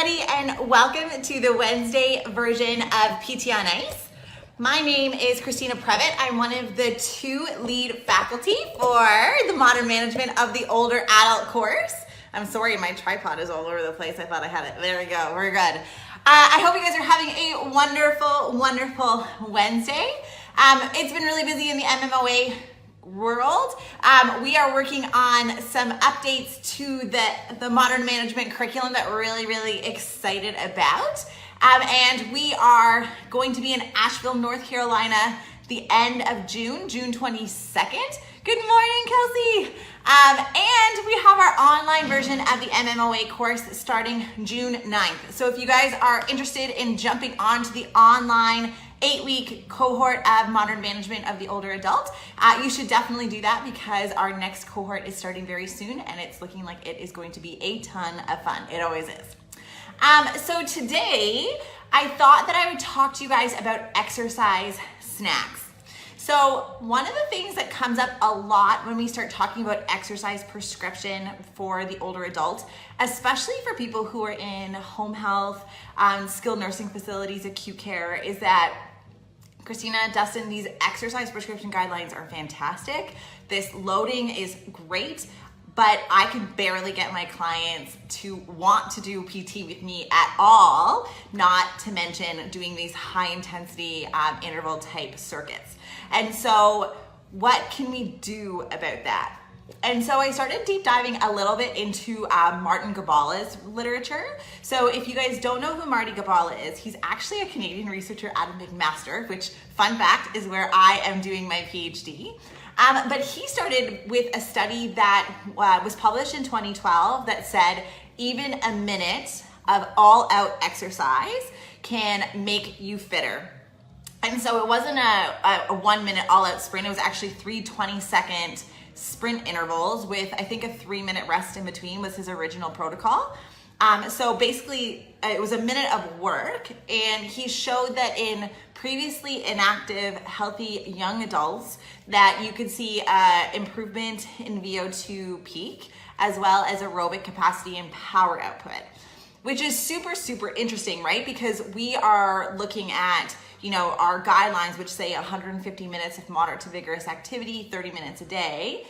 everybody, and welcome to the Wednesday version of PT on Ice. My name is Christina Previtt. I'm one of the two lead faculty for the Modern Management of the Older Adult course. I'm sorry, my tripod is all over the place. I thought I had it. There we go. We're good. I hope you guys are having a wonderful, wonderful Wednesday. It's been really busy in the MMOA world. We are working on some updates to the Modern Management curriculum that we're really excited about. And we are going to be in Asheville, North Carolina, the end of June 22nd. Good morning, Kelsey. And we have our online version of the MMOA course starting June 9th. So if you guys are interested in jumping onto the online 8-week cohort of Modern Management of the Older Adult, you should definitely do that because our next cohort is starting very soon and it's looking like it is going to be a ton of fun. It always is. So today I thought that I would talk to you guys about exercise snacks. So one of the things that comes up a lot when we start talking about exercise prescription for the older adult, especially for people who are in home health, skilled nursing facilities, acute care, is that Christina, Dustin, these exercise prescription guidelines are fantastic. This loading is great, but I can barely get my clients to want to do PT with me at all, not to mention doing these high intensity interval type circuits. And so what can we do about that? And so I started deep diving a little bit into Martin Gibala's literature. So if you guys don't know who Marty Gibala is, he's actually a Canadian researcher out of McMaster, which, fun fact, is where I am doing my PhD. But he started with a study that was published in 2012 that said even a minute of all-out exercise can make you fitter. And so it wasn't a 1 minute all-out sprint. It was actually 3 20-second sprint intervals with, I think, a 3-minute rest in between was his original protocol. So basically, it was a minute of work, and he showed that in previously inactive, healthy young adults that you could see improvement in VO2 peak as well as aerobic capacity and power output, which is super interesting, right? Because we are looking at, our guidelines, which say 150 minutes of moderate to vigorous activity, 30 minutes a day.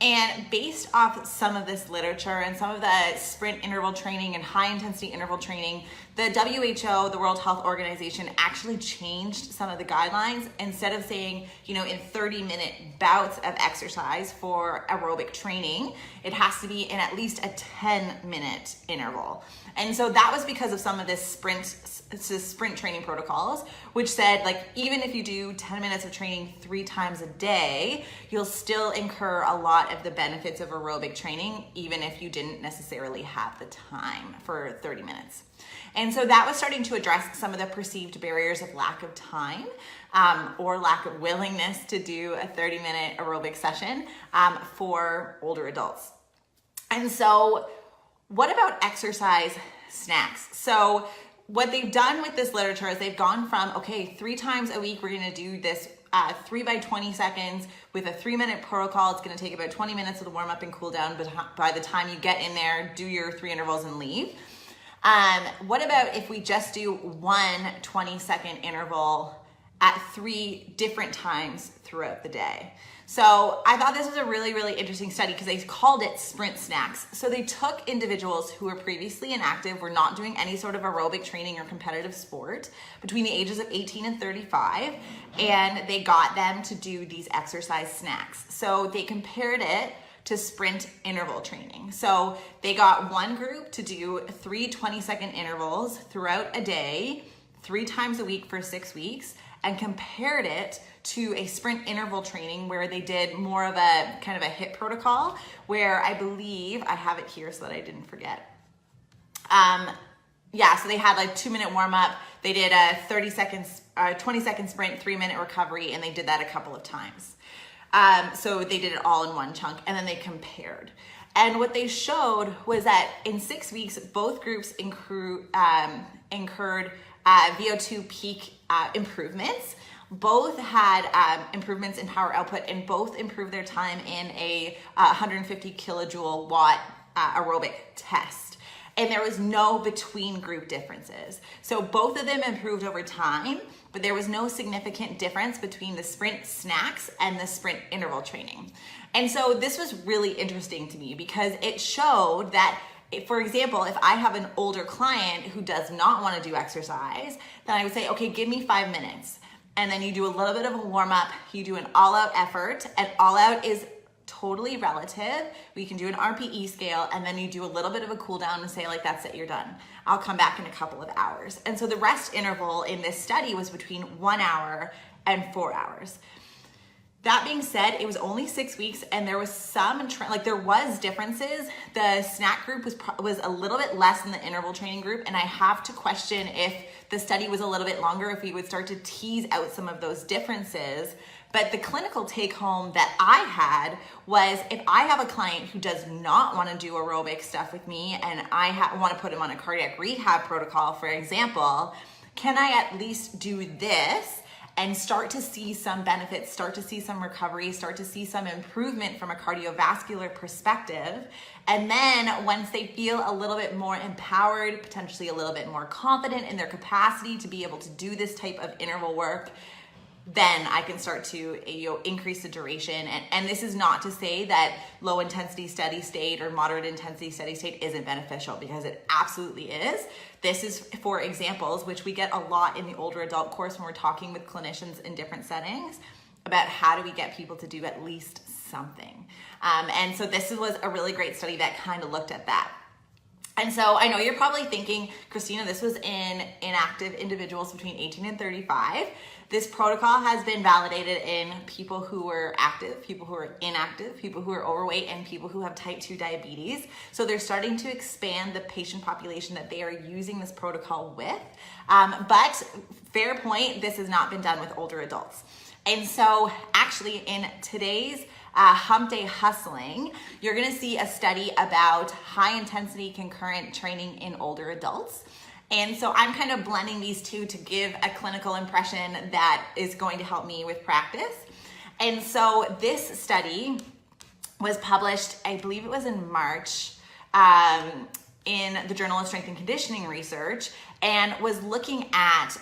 And based off some of this literature and some of the sprint interval training and high intensity interval training, the WHO, the World Health Organization, actually changed some of the guidelines. Instead of saying, in 30-minute bouts of exercise for aerobic training, it has to be in at least a 10-minute interval. And so that was because of some of this sprint training protocols, which said, even if you do 10 minutes of training 3 times a day, you'll still incur a lot of the benefits of aerobic training, even if you didn't necessarily have the time for 30 minutes. And so that was starting to address some of the perceived barriers of lack of time or lack of willingness to do a 30-minute aerobic session for older adults. And so what about exercise snacks? So what they've done with this literature is they've gone from, 3 times a week, we're going to do this 3 by 20 seconds with a 3-minute protocol. It's going to take about 20 minutes to warm up and cool down, but by the time you get in there, do your 3 intervals and leave. What about if we just do 1 20-second interval at 3 different times throughout the day? So I thought this was a really interesting study because they called it sprint snacks. So they took individuals who were previously inactive, were not doing any sort of aerobic training or competitive sport between the ages of 18 and 35, and they got them to do these exercise snacks. So they compared it to sprint interval training. So they got one group to do 3 20-second intervals throughout a day, 3 times a week for 6 weeks, and compared it to a sprint interval training where they did more of a kind of a HIIT protocol, where I believe, I have it here so that I didn't forget. So they had 2-minute warm up, they did a 20-second sprint, 3-minute recovery, and they did that a couple of times. So they did it all in one chunk, and then they compared. And what they showed was that in 6 weeks, both groups incurred VO2 peak improvements. Both had improvements in power output, and both improved their time in a 150 kilojoule watt aerobic test. and there was no between group differences. So both of them improved over time, but there was no significant difference between the sprint snacks and the sprint interval training. And so this was really interesting to me because it showed that, for example, if I have an older client who does not want to do exercise, then I would say, okay, give me 5 minutes. And then you do a little bit of a warm up, you do an all out effort, and all out is totally relative. We can do an RPE scale, and then you do a little bit of a cool down and say like, that's it, you're done. I'll come back in a couple of hours. And so the rest interval in this study was between 1 hour and 4 hours. That being said, it was only 6 weeks, and there was there was differences. The snack group was a little bit less than the interval training group, and I have to question if the study was a little bit longer, if we would start to tease out some of those differences. But the clinical take home that I had was, if I have a client who does not want to do aerobic stuff with me, and I want to put him on a cardiac rehab protocol, for example, can I at least do this and start to see some benefits, start to see some recovery, start to see some improvement from a cardiovascular perspective? And then once they feel a little bit more empowered, potentially a little bit more confident in their capacity to be able to do this type of interval work, then I can start to increase the duration. And this is not to say that low intensity steady state or moderate intensity steady state isn't beneficial, because it absolutely is. This is for examples, which we get a lot in the older adult course when we're talking with clinicians in different settings about how do we get people to do at least something. And so this was a really great study that kind of looked at that. And so I know you're probably thinking, Christina, this was in inactive individuals between 18 and 35. This protocol has been validated in people who were active, people who are inactive, people who are overweight, and people who have type 2 diabetes. So they're starting to expand the patient population that they are using this protocol with. But fair point, this has not been done with older adults. And so actually in today's Hump Day Hustling, you're gonna see a study about high intensity concurrent training in older adults. And so I'm kind of blending these two to give a clinical impression that is going to help me with practice. And so this study was published, I believe it was in March, in the Journal of Strength and Conditioning Research, and was looking at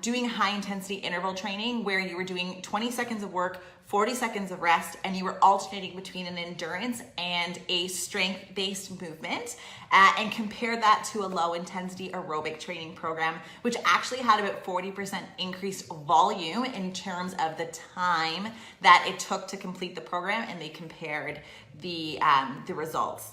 doing high intensity interval training where you were doing 20 seconds of work, 40 seconds of rest, and you were alternating between an endurance and a strength-based movement, and compare that to a low intensity aerobic training program, which actually had about 40% increased volume in terms of the time that it took to complete the program, and they compared the results.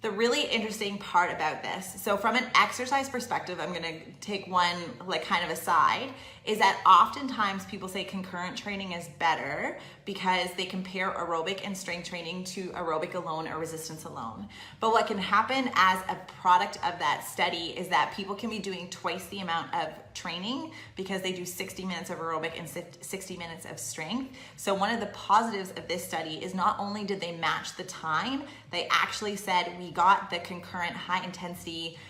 The really interesting part about this, so from an exercise perspective, I'm gonna take one like kind of aside, is that oftentimes people say concurrent training is better because they compare aerobic and strength training to aerobic alone or resistance alone. But what can happen as a product of that study is that people can be doing twice the amount of training because they do 60 minutes of aerobic and 60 minutes of strength. So one of the positives of this study is not only did they match the time, they actually said we got the concurrent high intensity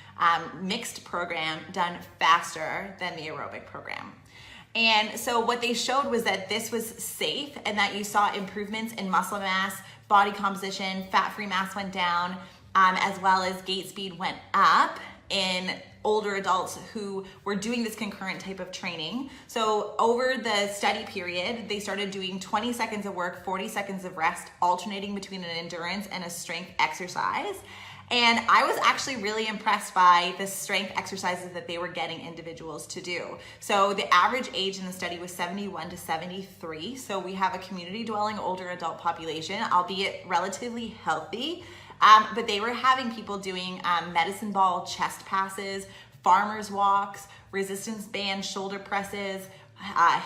mixed program done faster than the aerobic program. And so what they showed was that this was safe and that you saw improvements in muscle mass, body composition, fat-free mass went down, as well as gait speed went up in older adults who were doing this concurrent type of training. So over the study period, they started doing 20 seconds of work, 40 seconds of rest, alternating between an endurance and a strength exercise. And I was actually really impressed by the strength exercises that they were getting individuals to do. So the average age in the study was 71 to 73. So we have a community dwelling older adult population, albeit relatively healthy. But they were having people doing medicine ball chest passes, farmer's walks, resistance band shoulder presses,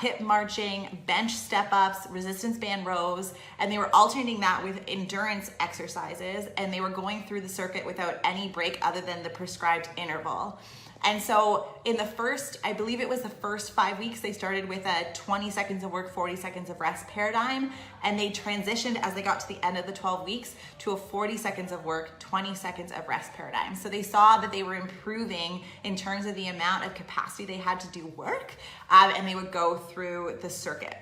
hip marching, bench step-ups, resistance band rows, and they were alternating that with endurance exercises, and they were going through the circuit without any break other than the prescribed interval. And so in the first, I believe it was the first 5 weeks, they started with a 20 seconds of work, 40 seconds of rest paradigm, and they transitioned as they got to the end of the 12 weeks to a 40 seconds of work, 20 seconds of rest paradigm. So they saw that they were improving in terms of the amount of capacity they had to do work, and they would go through the circuit.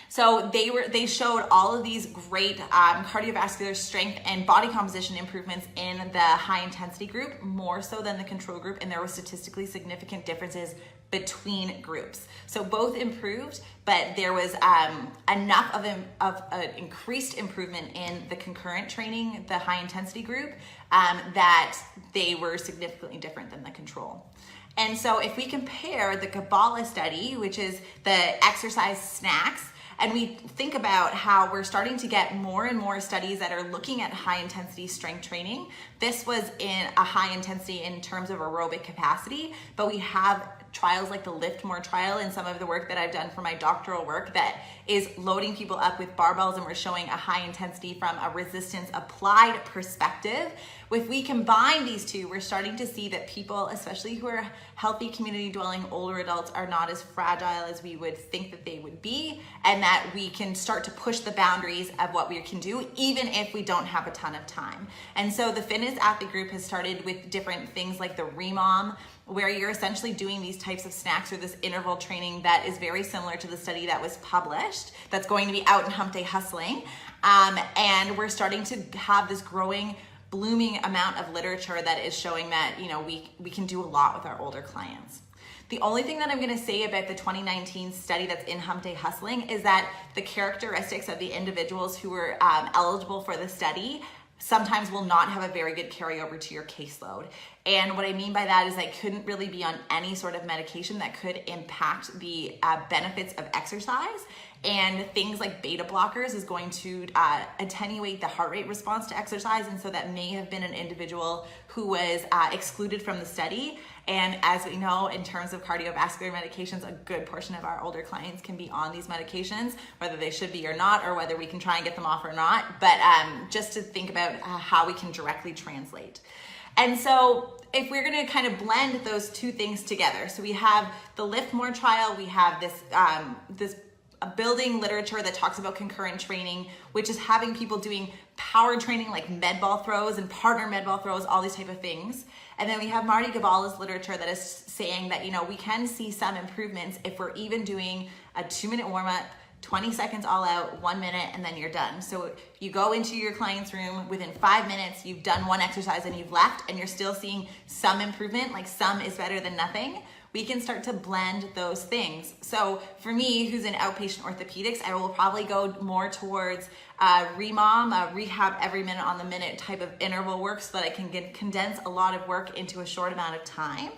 So they showed all of these great cardiovascular strength and body composition improvements in the high intensity group, more so than the control group, and there were statistically significant differences between groups. So both improved, but there was enough of an increased improvement in the concurrent training, the high intensity group, that they were significantly different than the control. And so if we compare the Gabala study, which is the exercise snacks, and we think about how we're starting to get more and more studies that are looking at high intensity strength training. This was in a high intensity in terms of aerobic capacity, but we have trials like the Lift More trial and some of the work that I've done for my doctoral work that is loading people up with barbells, and we're showing a high intensity from a resistance applied perspective. If we combine these two, we're starting to see that people, especially who are healthy community dwelling older adults, are not as fragile as we would think that they would be, and that we can start to push the boundaries of what we can do even if we don't have a ton of time. And so the fitness athlete group has started with different things like the REMOM, where you're essentially doing these types of snacks or this interval training that is very similar to the study that was published, that's going to be out in Hump Day Hustling. And we're starting to have this growing, blooming amount of literature that is showing that, you know, we can do a lot with our older clients. The only thing that I'm going to say about the 2019 study that's in Hump Day Hustling is that the characteristics of the individuals who were eligible for the study sometimes will not have a very good carryover to your caseload. And what I mean by that is they couldn't really be on any sort of medication that could impact the benefits of exercise. And things like beta blockers is going to attenuate the heart rate response to exercise. And so that may have been an individual who was excluded from the study. And as we know, in terms of cardiovascular medications, a good portion of our older clients can be on these medications, whether they should be or not, or whether we can try and get them off or not. But just to think about how we can directly translate. And so if we're going to kind of blend those two things together, so we have the Lift More trial, we have this building literature that talks about concurrent training, which is having people doing power training like med ball throws and partner med ball throws, all these type of things. And then we have Marty Gabala's literature that is saying that, you know, we can see some improvements if we're even doing a 2-minute warm up, 20 seconds all out, 1 minute, and then you're done. So you go into your client's room, within 5 minutes, you've done one exercise and you've left, and you're still seeing some improvement, like some is better than nothing. We can start to blend those things. So for me, who's in outpatient orthopedics, I will probably go more towards REMOM, rehab every minute on the minute type of interval work, so that I can condense a lot of work into a short amount of time.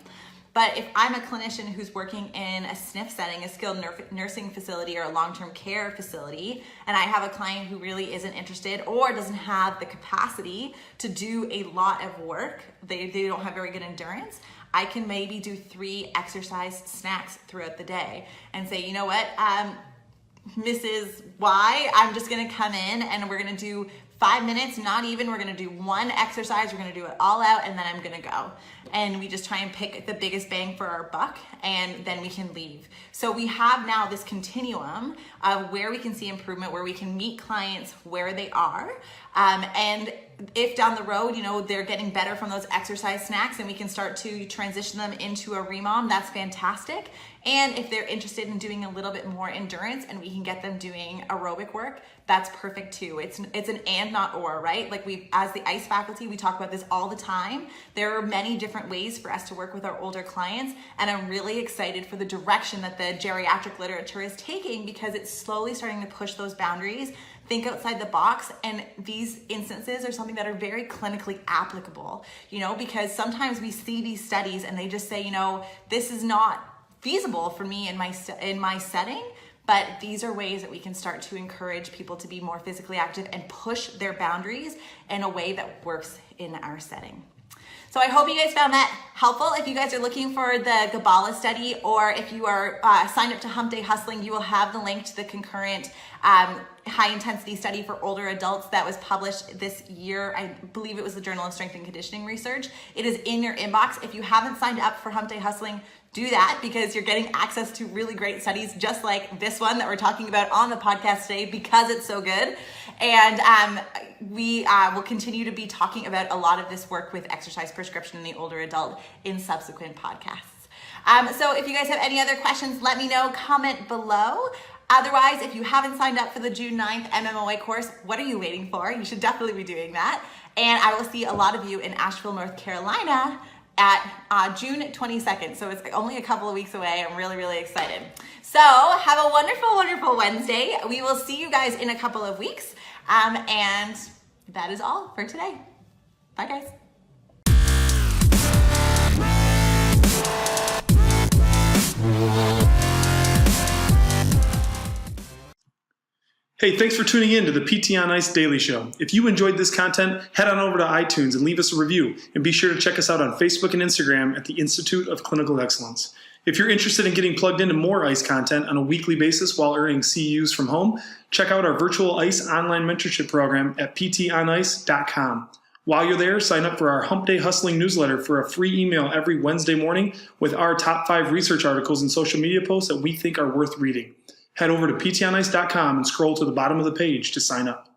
But if I'm a clinician who's working in a SNF setting, a skilled nursing facility or a long-term care facility, and I have a client who really isn't interested or doesn't have the capacity to do a lot of work, they don't have very good endurance, I can maybe do 3 exercise snacks throughout the day and say, you know what, Mrs. Y, I'm just gonna come in and we're gonna do 5 minutes, not even, we're gonna do 1 exercise, we're gonna do it all out, and then I'm gonna go. And we just try and pick the biggest bang for our buck, and then we can leave. So we have now this continuum of where we can see improvement, where we can meet clients where they are. And if down the road, you know, they're getting better from those exercise snacks and we can start to transition them into a REMOM, that's fantastic. And if they're interested in doing a little bit more endurance and we can get them doing aerobic work, that's perfect too. It's an and not or, right? Like as the ICE faculty, we talk about this all the time. There are many different ways for us to work with our older clients, and I'm really excited for the direction that the geriatric literature is taking, because it's slowly starting to push those boundaries, think outside the box, and these instances are something that are very clinically applicable, you know, because sometimes we see these studies and they just say, you know, this is not feasible for me in my setting. But these are ways that we can start to encourage people to be more physically active and push their boundaries in a way that works in our setting. So I hope you guys found that helpful. If you guys are looking for the Gabala study, or if you are signed up to Hump Day Hustling, you will have the link to the concurrent high intensity study for older adults that was published this year. I believe it was the Journal of Strength and Conditioning Research. It is in your inbox. If you haven't signed up for Hump Day Hustling, do that, because you're getting access to really great studies just like this one that we're talking about on the podcast today, because it's so good. And we will continue to be talking about a lot of this work with exercise prescription in the older adult in subsequent podcasts. So if you guys have any other questions, let me know, comment below. Otherwise, if you haven't signed up for the June 9th MMOA course, what are you waiting for? You should definitely be doing that. And I will see a lot of you in Asheville, North Carolina at June 22nd. So it's only a couple of weeks away. I'm really, really excited. So have a wonderful, wonderful Wednesday. We will see you guys in a couple of weeks. And that is all for today. Bye, guys. Hey, thanks for tuning in to the PT on Ice Daily Show. If you enjoyed this content, head on over to iTunes and leave us a review. And be sure to check us out on Facebook and Instagram at the Institute of Clinical Excellence. If you're interested in getting plugged into more ICE content on a weekly basis while earning CEUs from home, check out our virtual ICE online mentorship program at ptonice.com. While you're there, sign up for our Hump Day Hustling newsletter for a free email every Wednesday morning with our top 5 research articles and social media posts that we think are worth reading. Head over to ptonice.com and scroll to the bottom of the page to sign up.